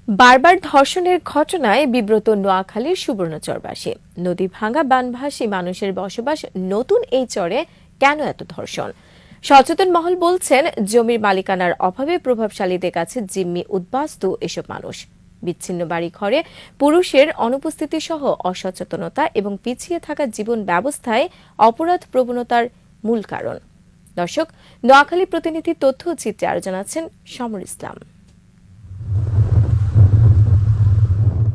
বারবার ধর্ষণের ঘটনায় বিব্রত নোয়াখালীর সুবর্ণচরবাসী। নদী ভাঙা বানভাসী মানুষের বসবাস নতুন এই চরে কেন এত ধর্ষণ? সচেতন মহল বলছেন, জমির মালিকানার অভাবে প্রভাবশালীদের কাছে জিম্মি উদ্বাস্তু এসব মানুষ। বিচ্ছিন্ন বাড়ি ঘরে পুরুষের অনুপস্থিতি সহ অসচেতনতা এবং পিছিয়ে থাকা জীবন ব্যবস্থায় অপরাধ প্রবণতার মূল কারণ। দর্শক, নোয়াখালী প্রতিনিধি তথ্য চিত্রে আরো জানাচ্ছেন সমর ইসলাম।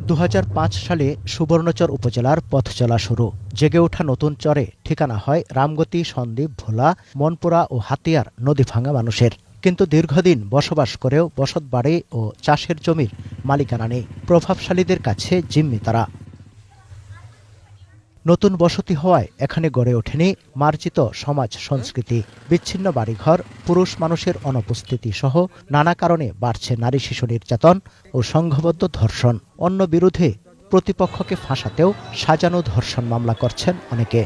২০০৫ সালে সুবর্ণচর উপজেলার পথ চলা শুরু। জেগে ওঠা নতুন চরে ঠিকানা হয় রামগতি, সন্দ্বীপ, ভোলা, মনপুরা ও হাতিয়ার নদী ভাঙা মানুষের। কিন্তু দীর্ঘদিন বসবাস করেও বসতবাড়ি ও চাষের জমির মালিকানা নেই। প্রভাবশালীদের কাছে জিম্মি তারা। নতুন বসতি হওয়ায় এখানে গড়ে ওঠেনি মার্জিত সমাজ সংস্কৃতি। বিচ্ছিন্ন বাড়িঘর, পুরুষ মানুষের অনুপস্থিতি সহ নানা কারণে বাড়ছে নারী শিশু নির্যাতন ও সংঘবদ্ধ ধর্ষণ। অন্য বিরুদ্ধে প্রতিপক্ষকে ফাঁসাতেও সাজানো ধর্ষণ মামলা করছেন অনেকে।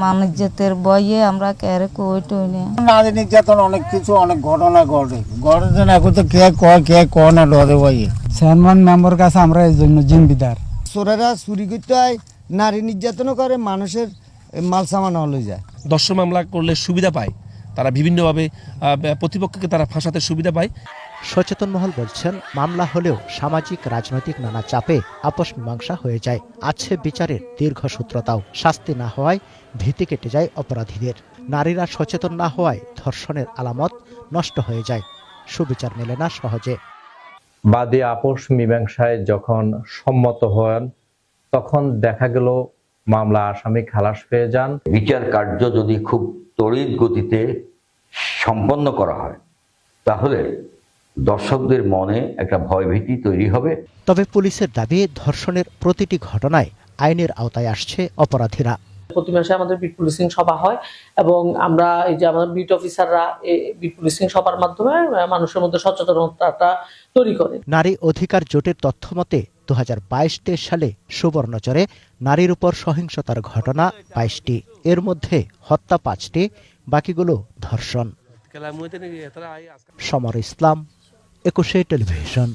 মানুষের বইয়ে আমরা কেরে কইটই না। নারী নির্যাতন অনেক কিছু, অনেক ঘটনা ঘটে এখন তো কে কয় না ডরে বইয়ে। চেয়ারম্যান মেম্বার কাছে আমরা এই জন্য জিম্মিদার। চোরেরা চুরি করতে হয়, নারী নির্যাতনও করে, মানুষের মাল সামান হলে যায়। ধর্ষণ মামলা করলে সুবিধা পায়, তারা বিভিন্নভাবে প্রতিপক্ষকে তারা ফাঁসাতে সুবিধা পায়। সচেতন মহল বলছেন, মামলা হলেও সামাজিক রাজনৈতিক নানা চাপে আপোষ মীমাংসা হয়ে যায়। আছে বিচারের দীর্ঘসূত্রতাও। শাস্তি না হওয়ায় ভীতি কেটে যায় অপরাধীদের। নারীরা সচেতন না হওয়ায় ধর্ষণের আলামত নষ্ট হয়ে যায়। সুবিচার মেলে না সহজে। বাদী আপোষ মীমাংসায় যখন সম্মত হন, তখন দেখা গেল মামলা আসামি খালাস পেয়ে যান। বিচার কার্য যদি খুব তড়িৎ গতিতে সম্পন্ন করা হয়, তাহলে দর্শকদের মনে একটা ভয়ভীতি তৈরি হবে। তবে পুলিশের দাবি, ধর্ষণের প্রতিটি ঘটনায় আইনের আওতায় আসছে অপরাধীরা। প্রতি মাসে আমাদের বিট পুলিশিং সভা হয় এবং আমরা এই যে আমাদের বিট অফিসাররা এই বিট পুলিশিং সভার মাধ্যমে মানুষের মধ্যে সচেতনতাটা তৈরি করে। নারী অধিকার জোটের তথ্য মতে 2022-23 সালে সুবর্ণচরে নারীর উপর সহিংসতার ঘটনা 22টি। এর মধ্যে হত্যা 5টি, বাকিগুলো ধর্ষণ। সমর ইসলাম, 21 টেলিভিশন।